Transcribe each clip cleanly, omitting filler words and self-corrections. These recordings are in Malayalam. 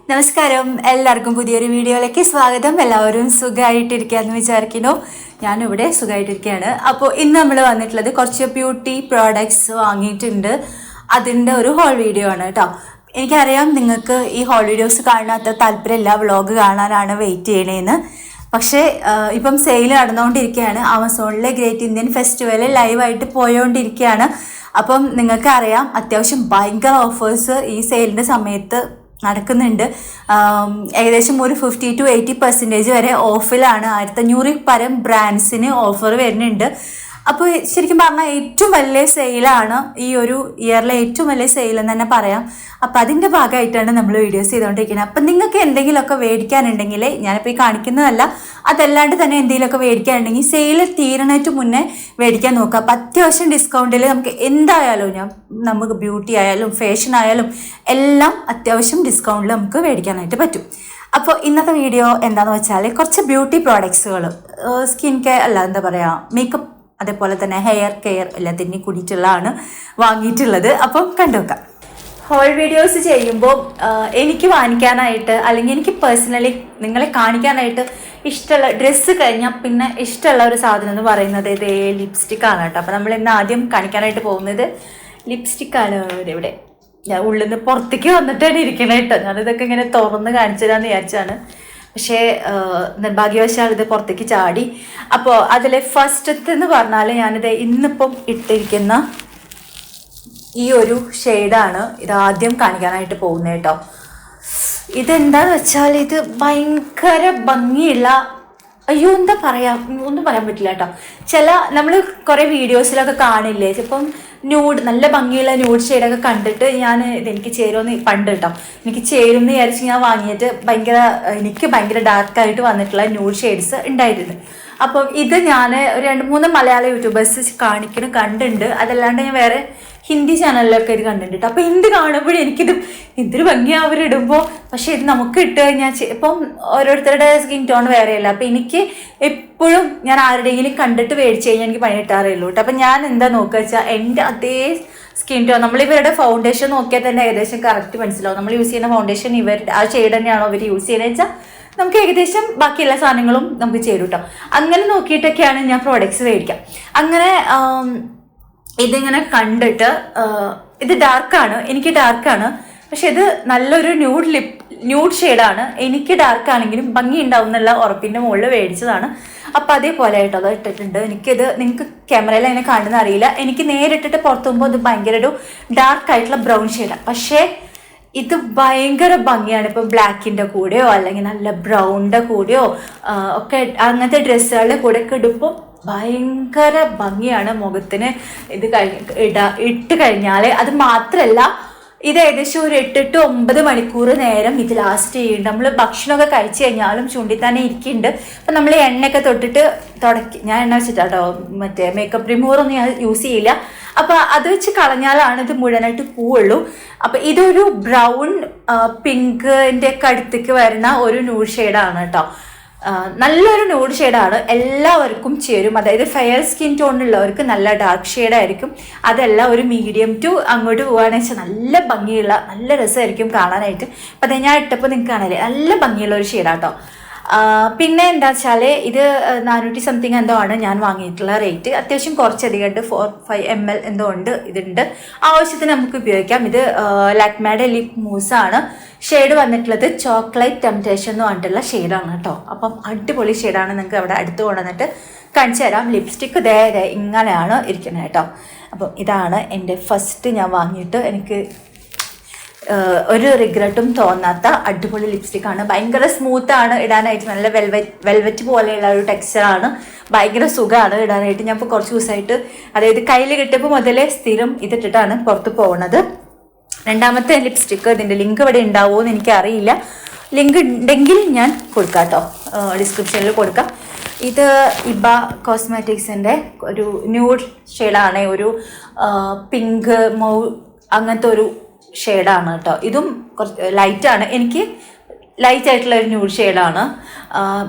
നമസ്കാരം, എല്ലാവർക്കും പുതിയൊരു വീഡിയോയിലേക്ക് സ്വാഗതം. എല്ലാവരും സുഖമായിട്ടിരിക്കുകയെന്ന് വിചാരിക്കുന്നു. ഞാനിവിടെ സുഖമായിട്ടിരിക്കുകയാണ്. അപ്പോൾ ഇന്ന് നമ്മൾ വന്നിട്ടുള്ളത് കുറച്ച് ബ്യൂട്ടി പ്രോഡക്ട്സ് വാങ്ങിയിട്ടുണ്ട്. അതിൻ്റെ ഒരു ഹോൾ വീഡിയോ ആണ് കേട്ടോ. എനിക്കറിയാം നിങ്ങൾക്ക് ഈ ഹോൾ വീഡിയോസ് കാണാത്ത താല്പര്യമില്ല, വ്ളോഗ് കാണാനാണ് വെയിറ്റ് ചെയ്യണേന്ന്. പക്ഷേ ഇപ്പം സെയിൽ നടന്നുകൊണ്ടിരിക്കുകയാണ്. ആമസോണിലെ ഗ്രേറ്റ് ഇന്ത്യൻ ഫെസ്റ്റിവൽ ലൈവായിട്ട് പോയോണ്ടിരിക്കുകയാണ്. അപ്പം നിങ്ങൾക്കറിയാം അത്യാവശ്യം ഭയങ്കര ഓഫേഴ്സ് ഈ സെയിലിൻ്റെ സമയത്ത് നടക്കുന്നുണ്ട്. ഏകദേശം ഒരു 50 to 80% വരെ ഓഫിലാണ്. 1500 പരം ബ്രാൻഡ്സിന് ഓഫർ വരുന്നുണ്ട്. അപ്പോൾ ശരിക്കും പറഞ്ഞാൽ ഏറ്റവും വലിയ സെയിലാണ്, ഈ ഒരു ഇയറിലെ ഏറ്റവും വലിയ സെയിൽ എന്ന് തന്നെ പറയാം. അപ്പം അതിൻ്റെ ഭാഗമായിട്ടാണ് നമ്മൾ വീഡിയോസ് ചെയ്തുകൊണ്ടിരിക്കുന്നത്. അപ്പം നിങ്ങൾക്ക് എന്തെങ്കിലുമൊക്കെ മേടിക്കാനുണ്ടെങ്കിൽ, ഞാനിപ്പോൾ ഈ കാണിക്കുന്നതല്ല, അതല്ലാണ്ട് തന്നെ എന്തെങ്കിലുമൊക്കെ മേടിക്കാനുണ്ടെങ്കിൽ സെയിൽ തീരണേറ്റ് മുന്നേ മേടിക്കാൻ നോക്കുക. അപ്പം അത്യാവശ്യം ഡിസ്കൗണ്ടിൽ നമുക്ക് എന്തായാലും നമുക്ക് ബ്യൂട്ടി ആയാലും ഫാഷൻ ആയാലും എല്ലാം അത്യാവശ്യം ഡിസ്കൗണ്ടിൽ നമുക്ക് മേടിക്കാനായിട്ട് പറ്റും. അപ്പോൾ ഇന്നത്തെ വീഡിയോ എന്താണെന്ന് വെച്ചാൽ കുറച്ച് ബ്യൂട്ടി പ്രോഡക്ട്സുകൾ, സ്കിൻ കെയർ അല്ല, എന്താ പറയുക, മേക്കപ്പ്, അതേപോലെ തന്നെ ഹെയർ കെയർ എല്ലാത്തിനും കൂടിയിട്ടുള്ളതാണ് വാങ്ങിയിട്ടുള്ളത്. അപ്പം കണ്ടുവെക്കാം. ഹോൾ വീഡിയോസ് ചെയ്യുമ്പോൾ എനിക്ക് വാങ്ങിക്കാനായിട്ട് അല്ലെങ്കിൽ എനിക്ക് പേഴ്സണലി നിങ്ങളെ കാണിക്കാനായിട്ട് ഇഷ്ടമുള്ള ഡ്രസ്സ് കഴിഞ്ഞാൽ പിന്നെ ഇഷ്ടമുള്ള ഒരു സാധനം എന്ന് പറയുന്നത് ഇതേ ലിപ്സ്റ്റിക്കാണ് കേട്ടോ. അപ്പോൾ നമ്മൾ ഇന്ന് ആദ്യം കാണിക്കാനായിട്ട് പോകുന്നത് ലിപ്സ്റ്റിക്കാണ്. ഇവിടെ ഞാൻ ഉള്ളിൽ നിന്ന് പുറത്തേക്ക് വന്നിട്ടാണ് ഇരിക്കണേ കേട്ടോ. ഞാനിതൊക്കെ ഇങ്ങനെ തുറന്ന് കാണിച്ചു തരാമെന്ന് വിചാരിച്ചാണ്. പക്ഷേ നിർഭാഗ്യവശാൽ ഇത് പുറത്തേക്ക് ചാടി. അപ്പോൾ അതിൽ ഫസ്റ്റത്തെ എന്ന് പറഞ്ഞാൽ ഞാനിത് ഇന്നിപ്പം ഇട്ടിരിക്കുന്ന ഈ ഒരു ഷെയ്ഡാണ് ഇതാദ്യം കാണിക്കാനായിട്ട് പോകുന്നത് കേട്ടോ. ഇതെന്താന്ന് വെച്ചാൽ ഇത് ഭയങ്കര ഭംഗിയുള്ള, അയ്യോ എന്താ പറയാ, ഒന്നും പറയാൻ പറ്റില്ല കേട്ടോ. നമ്മൾ കുറേ വീഡിയോസിലൊക്കെ കാണില്ലേ, ഇപ്പം നല്ല ഭംഗിയുള്ള ന്യൂഡ് ഷെയ്ഡൊക്കെ കണ്ടിട്ട് ഞാൻ ഇതെനിക്ക് ചേരുമെന്ന് പണ്ട് കേട്ടോ, എനിക്ക് ചേരുമെന്ന് വിചാരിച്ച് ഞാൻ വാങ്ങിയിട്ട് എനിക്ക് ഭയങ്കര ഡാർക്കായിട്ട് വന്നിട്ടുള്ള ന്യൂഡ് ഷെയ്ഡ്സ് ഉണ്ടായിരുന്നു. അപ്പം ഇത് ഞാൻ ഒരു 2-3 മലയാള യൂട്യൂബേഴ്സ് കണ്ടിട്ടുണ്ട്. അതല്ലാണ്ട് ഞാൻ വേറെ ഹിന്ദി ചാനലിലൊക്കെ ഇത് കണ്ടിട്ടുണ്ട് കേട്ടോ. അപ്പോൾ എന്ത് കാണുമ്പോഴും എനിക്കിത് എന്തൊരു ഭംഗിയാണ് അവരിടുമ്പോൾ. പക്ഷേ ഇത് നമുക്ക് ഇട്ട് കഴിഞ്ഞാൽ ഇപ്പം ഓരോരുത്തരുടെ സ്കിൻ ടോൺ വേറെയല്ല. അപ്പം എനിക്ക് എപ്പോഴും ഞാൻ ആരുടെയെങ്കിലും കണ്ടിട്ട് മേടിച്ച് കഴിഞ്ഞാൽ എനിക്ക് പണി കിട്ടാറില്ലൂ കേട്ടോ. അപ്പം ഞാൻ എന്താ നോക്കുക വെച്ചാൽ എൻ്റെ അതേ സ്കിൻ ടോൺ, നമ്മളിവരുടെ ഫൗണ്ടേഷൻ നോക്കിയാൽ തന്നെ ഏകദേശം കറക്റ്റ് മനസ്സിലാവും. നമ്മൾ യൂസ് ചെയ്യുന്ന ഫൗണ്ടേഷൻ ആ ഷെയ്ഡ് തന്നെയാണോ ഇവർ യൂസ് ചെയ്യുന്നത് വെച്ചാൽ നമുക്ക് ഏകദേശം ബാക്കി എല്ലാ സാധനങ്ങളും നമുക്ക് ചേരും കേട്ടോ. അങ്ങനെ നോക്കിയിട്ടൊക്കെയാണ് ഞാൻ പ്രോഡക്ട്സ് മേടിക്കാം. അങ്ങനെ ഇതിങ്ങനെ കണ്ടിട്ട് ഇത് ഡാർക്കാണ്, എനിക്ക് ഡാർക്കാണ്, പക്ഷെ ഇത് നല്ലൊരു ന്യൂഡ് ഷെയ്ഡാണ്. എനിക്ക് ഡാർക്കാണെങ്കിലും ഭംഗി ഉണ്ടാവും എന്നുള്ള ഉറപ്പിൻ്റെ മുകളിൽ മേടിച്ചതാണ്. അപ്പം അതേപോലെ ആയിട്ട് അത് ഇട്ടിട്ടുണ്ട്. എനിക്കിത് നിങ്ങൾക്ക് ക്യാമറയിൽ അങ്ങനെ കാണുന്ന അറിയില്ല, എനിക്ക് നേരിട്ടിട്ട് പുറത്തു പോകുമ്പോൾ ഇത് ഭയങ്കര ഒരു ഡാർക്കായിട്ടുള്ള ബ്രൗൺ ഷെയ്ഡാണ്. പക്ഷേ ഇത് ഭയങ്കര ഭംഗിയാണ്. ഇപ്പോൾ ബ്ലാക്കിൻ്റെ കൂടെയോ അല്ലെങ്കിൽ നല്ല ബ്രൗണിൻ്റെ കൂടെയോ ഒക്കെ അങ്ങനത്തെ ഡ്രസ്സുകളുടെ കൂടെ ഒക്കെ ഇടുമ്പോൾ ഭയങ്കര ഭംഗിയാണ് മുഖത്തിന്. ഇത് ഇട്ട് കഴിഞ്ഞാൽ അത് മാത്രമല്ല, ഇത് ഏകദേശം ഒരു 8 to 9 മണിക്കൂർ നേരം ഇത് ലാസ്റ്റ് ചെയ്യുന്നുണ്ട്. നമ്മൾ ഭക്ഷണമൊക്കെ കഴിച്ചു കഴിഞ്ഞാലും ചൂണ്ടി തന്നെ ഇരിക്കുന്നുണ്ട്. അപ്പം നമ്മൾ എണ്ണയൊക്കെ തൊട്ടിട്ട് ഞാൻ എണ്ണ വെച്ചിട്ടാട്ടോ, മറ്റേ മേക്കപ്പ് റിമൂവറൊന്നും ഞാൻ യൂസ് ചെയ്യില്ല. അപ്പോൾ അത് വെച്ച് കളഞ്ഞാലാണ് ഇത് മുഴുവനായിട്ട് പോവുള്ളൂ. അപ്പം ഇതൊരു ബ്രൗൺ പിങ്കിൻ്റെ ഒക്കെ അടുത്തേക്ക് വരുന്ന ഒരു ന്യൂഡ് ഷെയ്ഡാണ് കേട്ടോ. നല്ലൊരു ന്യൂഡ് ഷെയ്ഡാണ്, എല്ലാവർക്കും ചേരും. അതായത് ഫെയർ സ്കിൻ ടോണുള്ളവർക്ക് നല്ല ഡാർക്ക് ഷെയ്ഡായിരിക്കും. അതല്ല ഒരു മീഡിയം ടു അങ്ങോട്ട് പോകുകയാണെന്ന് വെച്ചാൽ നല്ല ഭംഗിയുള്ള, നല്ല രസമായിരിക്കും കാണാനായിട്ട്. അപ്പം അത് ഞാൻ ഇട്ടപ്പോൾ നിങ്ങൾക്ക് കാണാല്ലേ, നല്ല ഭംഗിയുള്ള ഒരു ഷെയ്ഡാട്ടോ. പിന്നെ എന്താ വെച്ചാൽ ഇത് 400 സംതിങ് എന്തോ ആണ് ഞാൻ വാങ്ങിയിട്ടുള്ള റേറ്റ്. അത്യാവശ്യം കുറച്ചധികം ഉണ്ട്, 4-5 ml എന്തോ ഉണ്ട്. ഇതുണ്ട്, ആവശ്യത്തിന് നമുക്ക് ഉപയോഗിക്കാം. ഇത് ലാക്മേയുടെ ലിപ് മൂസാണ്. ഷെയ്ഡ് വന്നിട്ടുള്ളത് ചോക്ലേറ്റ് ടെംപ്റ്റേഷൻ എന്ന് പറഞ്ഞിട്ടുള്ള ഷെയ്ഡാണ് കേട്ടോ. അപ്പം അടിപൊളി ഷെയ്ഡാണ്. നിങ്ങൾക്ക് അവിടെ അടുത്ത് കൊണ്ടുവന്നിട്ട് കാണിച്ചു തരാം. ലിപ്സ്റ്റിക്ക് ദേ ഇങ്ങനെയാണ് ഇരിക്കുന്നത് കേട്ടോ. അപ്പം ഇതാണ് എൻ്റെ ഫസ്റ്റ് ഞാൻ വാങ്ങിയിട്ട് എനിക്ക് ഒരു റിഗ്രറ്റും തോന്നാത്ത അടിപൊളി ലിപ്സ്റ്റിക്കാണ്. ഭയങ്കര സ്മൂത്താണ് ഇടാനായിട്ട്, നല്ല വെൽവെറ്റ് പോലെയുള്ള ഒരു ടെക്സ്ചറാണ്. ഭയങ്കര സുഖമാണ് ഇടാനായിട്ട്. ഞാൻ ഇപ്പോൾ കുറച്ച് ദിവസമായിട്ട്, അതായത് കയ്യിൽ കിട്ടിയപ്പോൾ മുതലേ സ്ഥിരം ഇതിട്ടിട്ടാണ് പുറത്ത് പോകുന്നത്. രണ്ടാമത്തെ ലിപ്സ്റ്റിക്ക്, ഇതിൻ്റെ ലിങ്ക് ഇവിടെ ഉണ്ടാവുമോ എന്ന് എനിക്കറിയില്ല. ലിങ്ക് ഉണ്ടെങ്കിൽ ഞാൻ കൊടുക്കാം കേട്ടോ, ഡിസ്ക്രിപ്ഷനിൽ കൊടുക്കാം. ഇത് ഇബ കോസ്മെറ്റിക്സിൻ്റെ ഒരു ന്യൂഡ് ഷെയ്ഡാണ്, ഒരു പിങ്ക് അങ്ങനത്തെ ഒരു ഷെയ്ഡാണ് കേട്ടോ. ഇതും കുറച്ച് ലൈറ്റാണ്, എനിക്ക് ലൈറ്റായിട്ടുള്ള ഒരു ന്യൂഡ് ഷെയ്ഡാണ്.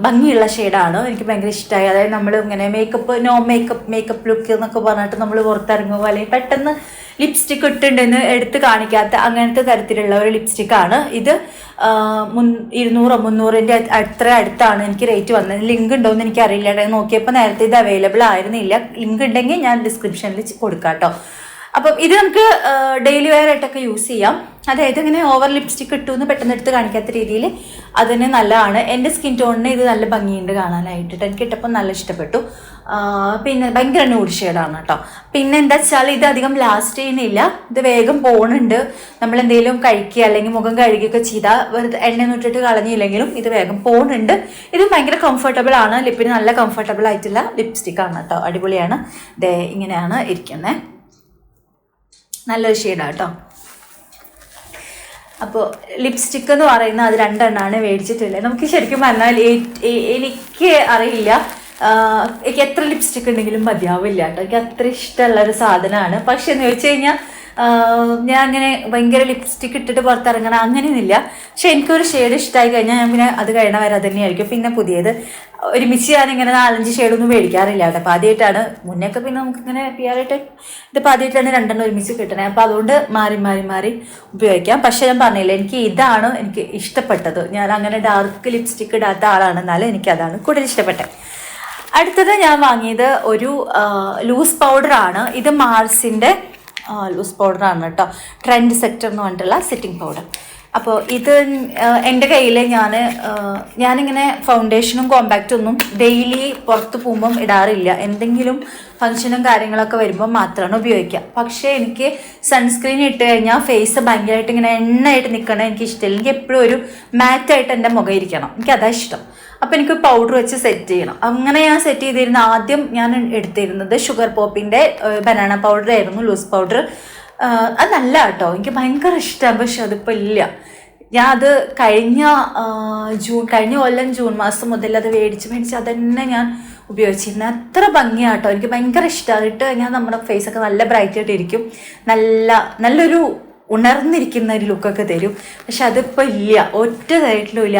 ഭംഗിയുള്ള ഷെയ്ഡാണ്, എനിക്ക് ഭയങ്കര ഇഷ്ടമായി. അതായത് നമ്മൾ ഇങ്ങനെ മേക്കപ്പ് ലുക്ക് എന്നൊക്കെ പറഞ്ഞിട്ട് നമ്മൾ പുറത്തിറങ്ങുമ്പോൾ അല്ലെങ്കിൽ പെട്ടെന്ന് ലിപ്സ്റ്റിക് ഇട്ടുണ്ടെന്ന് എടുത്ത് കാണിക്കാത്ത അങ്ങനത്തെ തരത്തിലുള്ള ഒരു ലിപ്സ്റ്റിക്കാണ് ഇത്. 200-300 അത്ര അടുത്താണ് എനിക്ക് റേറ്റ് വന്നത്. ലിങ്ക് ഉണ്ടോയെന്ന് എനിക്കറിയില്ല, നോക്കിയപ്പോൾ നേരത്തെ ഇത് അവൈലബിൾ ആയിരുന്നില്ല. ലിങ്ക് ഉണ്ടെങ്കിൽ ഞാൻ ഡിസ്ക്രിപ്ഷനിൽ കൊടുക്കാം കേട്ടോ. അപ്പം ഇത് നമുക്ക് ഡെയിലി വെയർ ആയിട്ടൊക്കെ യൂസ് ചെയ്യാം. അതായത് ഇങ്ങനെ ഓവർ ലിപ്സ്റ്റിക് ഇട്ടു എന്ന് പെട്ടെന്ന് എടുത്ത് കാണിക്കാത്ത രീതിയിൽ അതിന് നല്ലതാണ്. എൻ്റെ സ്കിൻ ടോണിന് ഇത് നല്ല ഭംഗിയുണ്ട് കാണാനായിട്ട്. എനിക്ക് ഇട്ടപ്പോൾ നല്ല ഇഷ്ടപ്പെട്ടു. പിന്നെ ഭയങ്കര ന്യൂഡ് ഷെയ്ഡാണ് കേട്ടോ. പിന്നെ എന്താ വെച്ചാൽ ഇത് അധികം ലാസ്റ്റ് ചെയ്യുന്നില്ല, ഇത് വേഗം പോകുന്നുണ്ട്. നമ്മളെന്തെങ്കിലും കഴിക്കുക അല്ലെങ്കിൽ മുഖം കഴുകുകയൊക്കെ ചെയ്താൽ വെറുതെ എണ്ണ ഇട്ടിട്ട് കളഞ്ഞില്ലെങ്കിലും ഇത് വേഗം പോകുന്നുണ്ട്. ഇത് ഭയങ്കര കംഫർട്ടബിൾ ആണ്, ലിപ്പിന് നല്ല കംഫർട്ടബിൾ ആയിട്ടുള്ള ലിപ്സ്റ്റിക്കാണ് കേട്ടോ. അടിപൊളിയാണ്. ദേ ഇങ്ങനെയാണ് ഇരിക്കുന്നത്, നല്ലൊരു ഷെയ്ഡാണ് കേട്ടോ. അപ്പോൾ ലിപ്സ്റ്റിക്ക് എന്ന് പറയുന്നത് അത് 2 എണ്ണമാണ് മേടിച്ചിട്ടുള്ളത്. നമുക്ക് ശരിക്കും പറഞ്ഞാൽ എനിക്ക് അറിയില്ല, എനിക്ക് എത്ര ലിപ്സ്റ്റിക്ക് ഉണ്ടെങ്കിലും മതിയാവില്ല കേട്ടോ. എനിക്ക് അത്ര ഇഷ്ടമുള്ളൊരു സാധനമാണ്. പക്ഷെ എന്ന് ചോദിച്ചു കഴിഞ്ഞാൽ ഞാൻ അങ്ങനെ ഭയങ്കര ലിപ്സ്റ്റിക്ക് ഇട്ടിട്ട് പുറത്തിറങ്ങണം അങ്ങനെയൊന്നുമില്ല. പക്ഷെ എനിക്കൊരു ഷെയ്ഡ് ഇഷ്ടമായി കഴിഞ്ഞാൽ ഞാൻ പിന്നെ അത് കഴിയണ വരെ അത് തന്നെയായിരിക്കും. പിന്നെ പുതിയത് ഒരുമിച്ച് ഞാനിങ്ങനെ 4-5 ഷെയ്ഡൊന്നും മേടിക്കാറില്ല കേട്ടോ. അപ്പോൾ ആദ്യമായിട്ടാണ്, മുന്നേക്കെ പിന്നെ നമുക്കിങ്ങനെ പിയാറായിട്ട് ഇതിപ്പോൾ ആദ്യമായിട്ടാണ് 2 ഒരുമിച്ച് കിട്ടണേ. അപ്പോൾ അതുകൊണ്ട് മാറി ഉപയോഗിക്കാം. പക്ഷേ ഞാൻ പറഞ്ഞില്ല, എനിക്ക് ഇതാണ് എനിക്ക് ഇഷ്ടപ്പെട്ടത്. ഞാൻ അങ്ങനെ ഡാർക്ക് ലിപ്സ്റ്റിക്ക് ഇടാത്ത ആളാണ്, എന്നാലും എനിക്കതാണ് കൂടുതൽ ഇഷ്ടപ്പെട്ടത്. അടുത്തത് ഞാൻ വാങ്ങിയത് ഒരു ലൂസ് പൗഡറാണ്. ഇത് മാർസിൻ്റെ ലൂസ് പൗഡറാണ് കേട്ടോ. ട്രെൻഡ് സെറ്റർ എന്ന് പറഞ്ഞിട്ടുള്ള സെറ്റിംഗ് പൗഡർ. അപ്പോൾ ഇത് എൻ്റെ കയ്യിൽ ഞാനിങ്ങനെ ഫൗണ്ടേഷനും കോമ്പാക്റ്റും ഒന്നും ഡെയിലി പുറത്ത് പോകുമ്പം ഇടാറില്ല. എന്തെങ്കിലും ഫങ്ഷനും കാര്യങ്ങളൊക്കെ വരുമ്പോൾ മാത്രമാണ് ഉപയോഗിക്കുക. പക്ഷേ എനിക്ക് സൺസ്ക്രീൻ ഇട്ട് കഴിഞ്ഞാൽ ഫേസ് ഭയങ്കരമായിട്ട് ഇങ്ങനെ എണ്ണയായിട്ട് നിൽക്കണം എനിക്ക് ഇഷ്ടമില്ല. എനിക്ക് എപ്പോഴും ഒരു മാറ്റായിട്ട് എൻ്റെ മുഖം ഇരിക്കണം, എനിക്കതാ ഇഷ്ടം. അപ്പോൾ എനിക്ക് പൗഡർ വെച്ച് സെറ്റ് ചെയ്യണം. അങ്ങനെ ഞാൻ സെറ്റ് ചെയ്തിരുന്ന ആദ്യം ഞാൻ എടുത്തിരുന്നത് ഷുഗർ പോപ്പിൻ്റെ ബനാന പൗഡർ ആയിരുന്നു, ലൂസ് പൗഡർ. അത് നല്ല കേട്ടോ, എനിക്ക് ഭയങ്കര ഇഷ്ടമാണ്. പക്ഷെ അതിപ്പോൾ ഇല്ല. ഞാൻ അത് കഴിഞ്ഞ കൊല്ലം ജൂൺ മാസം മുതൽ അത് മേടിച്ച് അതന്നെ ഞാൻ ഉപയോഗിച്ചിരുന്നത്. അത്ര ഭംഗിയാട്ടോ, എനിക്ക് ഭയങ്കര ഇഷ്ടമാണ്. ഇട്ട് കഴിഞ്ഞാൽ നമ്മുടെ ഫേസൊക്കെ നല്ല ബ്രൈറ്റ് ആയിട്ട് ഇരിക്കും, നല്ലൊരു ഉണർന്നിരിക്കുന്ന ഒരു ലുക്കൊക്കെ തരും. പക്ഷെ അതിപ്പോൾ ഇല്ല, ഒറ്റ തരത്തിലും ഇല്ല.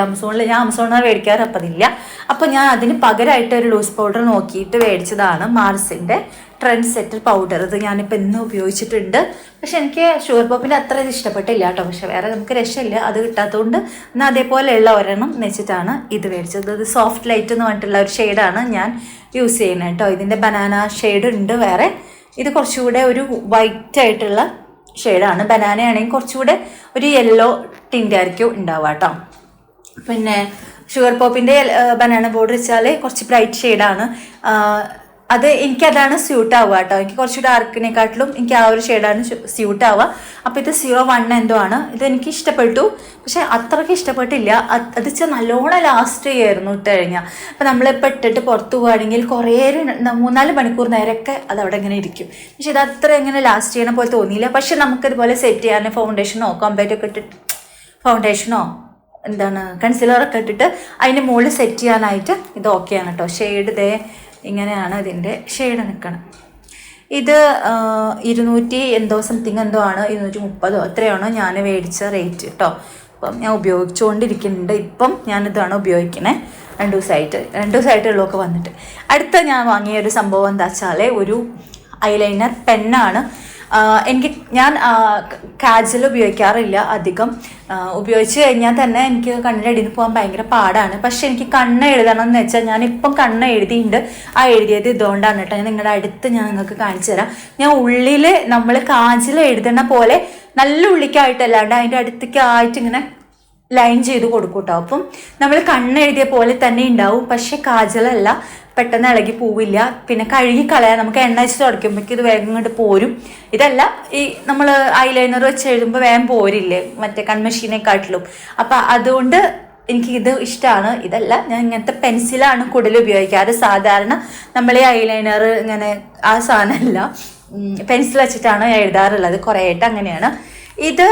ഞാൻ ആമസോണിൽ മേടിക്കാറ്, അപ്പം അതില്ല. അപ്പോൾ ഞാൻ അതിന് പകരമായിട്ട് ഒരു ലൂസ് പൗഡർ നോക്കിയിട്ട് മേടിച്ചതാണ് മാർസിൻ്റെ ട്രെൻഡ് സെറ്റർ പൗഡർ. ഇത് ഞാനിപ്പോൾ ഇന്ന് ഉപയോഗിച്ചിട്ടുണ്ട്. പക്ഷെ എനിക്ക് ഷുഗർ പോപ്പിൻ്റെ അത്ര ഇത് ഇഷ്ടപ്പെട്ടില്ല കേട്ടോ. പക്ഷെ വേറെ നമുക്ക് രക്ഷയില്ല, അത് കിട്ടാത്തതുകൊണ്ട് എന്നാൽ അതേപോലെയുള്ള ഒരെണ്ണം വെച്ചിട്ടാണ് ഇത് മേടിച്ചത്. ഇത് സോഫ്റ്റ് ലൈറ്റ് എന്ന് പറഞ്ഞിട്ടുള്ള ഒരു ഷെയ്ഡാണ് ഞാൻ യൂസ് ചെയ്യുന്നത് കേട്ടോ. ഇതിൻ്റെ ബനാന ഷെയ്ഡ് ഉണ്ട് വേറെ. ഇത് കുറച്ചുകൂടെ ഒരു വൈറ്റ് ആയിട്ടുള്ള ഷെയ്ഡാണ്. ബനാനയാണെങ്കിൽ കുറച്ചുകൂടെ ഒരു യെല്ലോ ടിൻ്റായിരിക്കും ഉണ്ടാവുക കേട്ടോ. പിന്നെ ഷുഗർ പോപ്പിൻ്റെ ബനാന പൗഡർ വെച്ചാൽ കുറച്ച് ബ്രൈറ്റ് ഷെയ്ഡാണ്. അത് എനിക്കതാണ് സ്യൂട്ട് ആവുക കേട്ടോ. എനിക്ക് കുറച്ച് ഡാർക്കിനെക്കാട്ടിലും എനിക്ക് ആ ഒരു ഷെയ്ഡാണ് സ്യൂട്ട് ആവുക. അപ്പോൾ ഇത് 01 എന്തോ ആണ്. ഇതെനിക്ക് ഇഷ്ടപ്പെട്ടു, പക്ഷെ അത്രയ്ക്ക് ഇഷ്ടപ്പെട്ടില്ല. അത് വെച്ചാൽ നല്ലോണം ലാസ്റ്റ് ചെയ്യായിരുന്നു ഇട്ട് കഴിഞ്ഞാൽ. അപ്പോൾ നമ്മളിപ്പോൾ ഇട്ടിട്ട് പുറത്ത് പോവുകയാണെങ്കിൽ കുറേ 3-4 മണിക്കൂർ നേരമൊക്കെ അത് അവിടെ ഇങ്ങനെ ഇരിക്കും. പക്ഷെ ഇത് അത്ര ഇങ്ങനെ ലാസ്റ്റ് ചെയ്യണ പോലെ തോന്നിയില്ല. പക്ഷെ നമുക്കിതുപോലെ സെറ്റ് ചെയ്യാൻ ഫൗണ്ടേഷനോ കോമ്പാക്റ്റൊക്കെ ഇട്ടിട്ട് ഫൗണ്ടേഷനോ കൺസീലറൊക്കെ ഇട്ടിട്ട് അതിൻ്റെ മുകളിൽ സെറ്റ് ചെയ്യാനായിട്ട് ഇത് ഓക്കെയാണ് കേട്ടോ. ഷെയ്ഡ് ഇതേ ഇങ്ങനെയാണ് ഇതിൻ്റെ ഷെയ്ഡ് നിൽക്കണം. ഇത് 200 എന്തോ സംതിങ് എന്തോ ആണ്, 230 അത്രയാണോ ഞാൻ മേടിച്ച റേറ്റ് കേട്ടോ. അപ്പം ഞാൻ ഉപയോഗിച്ചുകൊണ്ടിരിക്കുന്നുണ്ട്. ഇപ്പം ഞാനിതാണ് ഉപയോഗിക്കുന്നത് 2 ദിവസമായിട്ടുള്ളതൊക്കെ വന്നിട്ട്. അടുത്ത ഞാൻ വാങ്ങിയ ഒരു സംഭവം എന്താ വെച്ചാൽ ഒരു ഐലൈനർ പെന്നാണ്. ഞാൻ കാജൽ ഉപയോഗിക്കാറില്ല അധികം. ഉപയോഗിച്ച് കഴിഞ്ഞാൽ തന്നെ എനിക്ക് കണ്ണിൻ്റെ അടിയിൽ നിന്ന് പോകാൻ ഭയങ്കര പാടാണ്. പക്ഷെ എനിക്ക് കണ്ണ് എഴുതണം എന്ന് വെച്ചാൽ ഞാനിപ്പം കണ്ണ് എഴുതിയിട്ടുണ്ട്. ആ എഴുതിയത് ഇതുകൊണ്ടാണ് കേട്ടോ. ഞാൻ നിങ്ങളുടെ അടുത്ത് ഞാൻ നിങ്ങൾക്ക് കാണിച്ചു തരാം. ഞാൻ ഉള്ളിൽ നമ്മൾ കാജൽ എഴുതുന്ന പോലെ നല്ല ഉള്ളിക്കായിട്ടല്ലാണ്ട് അതിൻ്റെ അടുത്തേക്കായിട്ട് ഇങ്ങനെ ലൈൻ ചെയ്ത് കൊടുക്കും കേട്ടോ. അപ്പം നമ്മൾ കണ്ണ് എഴുതിയ പോലെ തന്നെ ഉണ്ടാവും. പക്ഷെ കാജലല്ല, പെട്ടെന്ന് ഇളകി പോവില്ല. പിന്നെ കഴുകി കളയാൻ നമുക്ക് എണ്ണ വെച്ച് തുടയ്ക്കുമ്പോഴേക്ക് ഇത് വേഗം ഇങ്ങോട്ട് പോരും. ഇതല്ല, ഈ നമ്മൾ ഐലൈനർ വെച്ച് എഴുതുമ്പോൾ വേഗം പോരില്ലേ മറ്റേ കൺമെഷീനെക്കാട്ടിലും. അപ്പം അതുകൊണ്ട് എനിക്കിത് ഇഷ്ടമാണ്. ഇതല്ല, ഞാൻ ഇങ്ങനത്തെ പെൻസിലാണ് കൂടുതൽ ഉപയോഗിക്കാറ്. സാധാരണ നമ്മൾ ഈ ഐലൈനർ ഇങ്ങനെ ആ സാധനമല്ല, പെൻസിൽ വെച്ചിട്ടാണ് എഴുതാറുള്ളത് കുറേ ആയിട്ട്. അങ്ങനെയാണ്. ഇത്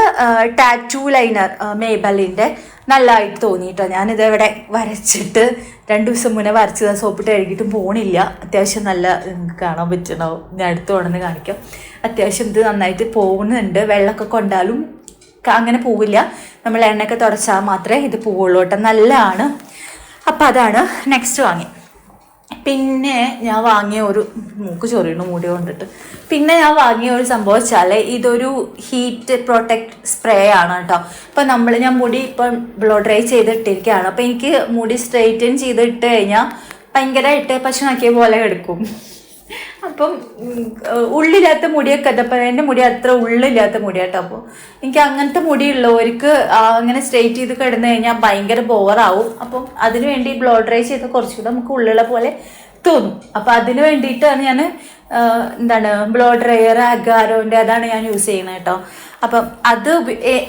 ടാറ്റൂ ലൈനർ മേബലിൻ്റെ നല്ലതായിട്ട് തോന്നിയിട്ടോ. ഞാനിതിവിടെ വരച്ചിട്ട് 2 ദിവസം മുന്നേ വരച്ചത് സോപ്പിട്ട് കഴുകിയിട്ടും പോണില്ല. അത്യാവശ്യം നല്ല കാണാൻ പറ്റണോ, ഞാൻ അടുത്ത് കൊണ്ടുവന്ന് കാണിക്കാം. അത്യാവശ്യം ഇത് നന്നായിട്ട് പോകുന്നുണ്ട്. വെള്ളമൊക്കെ കൊണ്ടാലും അങ്ങനെ പോവില്ല. നമ്മൾ എണ്ണയൊക്കെ തുടച്ചാൽ മാത്രമേ ഇത് പോവുള്ളൂ കേട്ടോ. നല്ലതാണ്. അപ്പോൾ അതാണ് നെക്സ്റ്റ് വാങ്ങി. പിന്നെ ഞാൻ വാങ്ങിയ ഒരു മൂക്ക് ചൊറിയണു മുടി കൊണ്ടിട്ട്. പിന്നെ ഞാൻ വാങ്ങിയ ഒരു സംഭവം വെച്ചാൽ ഇതൊരു ഹീറ്റ് പ്രൊട്ടക്റ്റ് സ്പ്രേ ആണ് കേട്ടോ. അപ്പം ഞാൻ മുടി ഇപ്പം ബ്ലോ ഡ്രൈ ചെയ്തിട്ടിരിക്കുകയാണ്. അപ്പം എനിക്ക് മുടി സ്ട്രെയിറ്റൻ ചെയ്തിട്ട് കഴിഞ്ഞാൽ ഭയങ്കരമായിട്ട് പശുനാക്കിയ പോലെ കിടക്കും. അപ്പം ഉള്ളില്ലാത്ത മുടിയൊക്കെ അതപ്പം എൻ്റെ മുടി അത്ര ഉള്ളില്ലാത്ത മുടിയാട്ടോ. അപ്പോൾ എനിക്ക് അങ്ങനത്തെ മുടിയുള്ളവർക്ക് അങ്ങനെ സ്ട്രെയിറ്റ് ചെയ്ത് കിടന്നു കഴിഞ്ഞാൽ ഭയങ്കര ബോറാവും. അപ്പം അതിന് വേണ്ടി ബ്ലോ ഡ്രൈ ചെയ്ത് കുറച്ചുകൂടെ നമുക്ക് ഉള്ളിലെ പോലെ തോന്നും. അപ്പം അതിന് വേണ്ടിയിട്ടാണ് ഞാൻ ബ്ലോ ഡ്രയർ അഗാരോൻ്റെ അതാണ് ഞാൻ യൂസ് ചെയ്യുന്നത് കേട്ടോ. അപ്പം അത്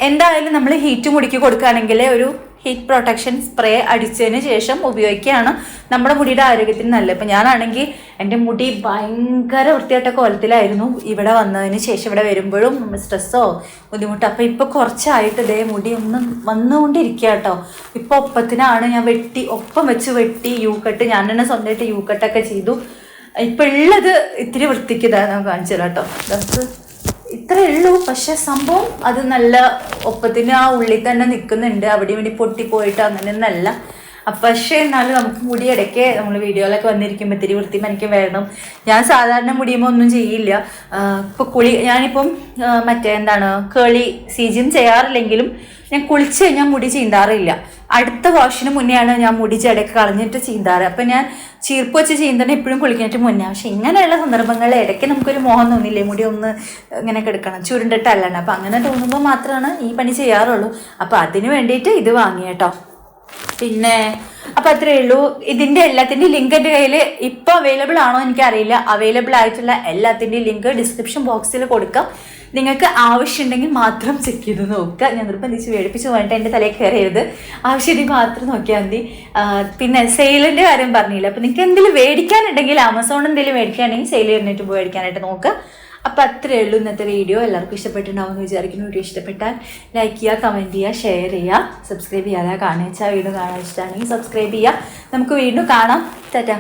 എന്തായാലും നമ്മൾ ഹീറ്റ് മുടിക്ക് കൊടുക്കുകയാണെങ്കിൽ ഒരു ഹീറ്റ് പ്രൊട്ടക്ഷൻ സ്പ്രേ അടിച്ചതിന് ശേഷം ഉപയോഗിക്കുകയാണ് നമ്മുടെ മുടിയുടെ ആരോഗ്യത്തിന് നല്ലത്. ഇപ്പം ഞാനാണെങ്കിൽ എൻ്റെ മുടി ഭയങ്കര വൃത്തിയായിട്ട കോലത്തിലായിരുന്നു ഇവിടെ വന്നതിന് ശേഷം. ഇവിടെ വരുമ്പോഴും സ്ട്രെസ്സോ ബുദ്ധിമുട്ടോ. അപ്പം ഇപ്പോൾ കുറച്ചായിട്ട് ഇതേ മുടി വന്നുകൊണ്ടിരിക്കുക കേട്ടോ. ഇപ്പോൾ ഒപ്പത്തിനാണ് ഞാൻ ഒപ്പം വെച്ച് വെട്ടി യു കട്ട് ഞാൻ തന്നെ സ്വന്തമായിട്ട് യു കട്ടൊക്കെ ചെയ്തു. ഇപ്പം ഉള്ളത് ഇത്തിരി വൃത്തിക്ക് നമുക്ക് കാണിച്ചു തരാം കേട്ടോ. നമുക്ക് ഇത്രയേ ഉള്ളൂ. പക്ഷെ സംഭവം അത് നല്ല ഒപ്പത്തിന് ആ ഉള്ളിൽ തന്നെ നിൽക്കുന്നുണ്ട്. അവിടെ ഇവിടെ പൊട്ടിപ്പോയിട്ട് അങ്ങനെയൊന്നല്ല. പക്ഷേ എന്നാലും നമുക്ക് മുടി ഇടയ്ക്ക് നമ്മൾ വീഡിയോയിലൊക്കെ വന്നിരിക്കുമ്പോൾ ഇത്തിരി വൃത്തി എനിക്ക് വേണം. ഞാൻ സാധാരണ മുടിയുമ്പോൾ ഒന്നും ചെയ്യില്ല. ഇപ്പോൾ ഞാനിപ്പം കേളി സീജിയും ചെയ്യാറില്ലെങ്കിലും ഞാൻ കുളിച്ച് കഴിഞ്ഞാൽ മുടി ചീന്താറില്ല. അടുത്ത വാഷിന് മുന്നെയാണ് ഞാൻ മുടി ചെടക്ക് കളഞ്ഞിട്ട് ചീന്താറ്. അപ്പം ഞാൻ ചീർപ്പ് വെച്ച് ചീന്തന്നെ എപ്പോഴും കുളിക്കാനായിട്ട് മുന്നേ. പക്ഷെ ഇങ്ങനെയുള്ള സന്ദർഭങ്ങളിൽ ഇടയ്ക്ക് നമുക്കൊരു മോഹം തോന്നില്ലേ മുടി ഒന്ന് ഇങ്ങനെ കിടക്കണം, ചുരുണ്ടിട്ടല്ലാണ്. അപ്പം അങ്ങനെ തോന്നുമ്പോൾ മാത്രമാണ് ഈ പണി ചെയ്യാറുള്ളൂ. അപ്പം അതിന് വേണ്ടിയിട്ട് ഇത് വാങ്ങി കേട്ടോ. പിന്നെ അപ്പം അത്രയേ ഉള്ളൂ. ഇതിൻ്റെ എല്ലാത്തിൻ്റെയും ലിങ്ക് എൻ്റെ കയ്യിൽ ഇപ്പോൾ അവൈലബിൾ ആണോ എനിക്കറിയില്ല. അവൈലബിൾ ആയിട്ടുള്ള എല്ലാത്തിൻ്റെയും ലിങ്ക് ഡിസ്ക്രിപ്ഷൻ ബോക്സിൽ കൊടുക്കാം. നിങ്ങൾക്ക് ആവശ്യമുണ്ടെങ്കിൽ മാത്രം ചെക്ക് ചെയ്ത് നോക്കുക. ഞാൻ നിർബന്ധിച്ച് മേടിപ്പിച്ച് പോയിട്ട് എൻ്റെ തലയിൽ കയറിയത്. ആവശ്യമുണ്ടെങ്കിൽ മാത്രം നോക്കിയാൽ മതി. പിന്നെ സെയിലിൻ്റെ കാര്യം പറഞ്ഞില്ല. അപ്പം നിങ്ങൾക്ക് എന്തെങ്കിലും മേടിക്കാനുണ്ടെങ്കിൽ ആമസോൺ എന്തെങ്കിലും മേടിക്കുകയാണെങ്കിൽ സെയിൽ ചെയ്തിട്ട് പോയി മേടിക്കാനായിട്ട് നോക്കുക. അപ്പം അത്രയേ ഉള്ളൂ ഇന്നത്തെ വീഡിയോ. എല്ലാവർക്കും ഇഷ്ടപ്പെട്ടിട്ടുണ്ടാവുമെന്ന് വിചാരിക്കുന്നു. വീഡിയോ ഇഷ്ടപ്പെട്ടാൽ ലൈക്ക് ചെയ്യുക, കമൻറ്റ് ചെയ്യുക, ഷെയർ ചെയ്യുക, സബ്സ്ക്രൈബ് ചെയ്യാതെ കാണുക. വീണ്ടും കാണാൻ ഇഷ്ടമാണെങ്കിൽ സബ്സ്ക്രൈബ് ചെയ്യുക. നമുക്ക് വീണ്ടും കാണാം. ടാറ്റാ.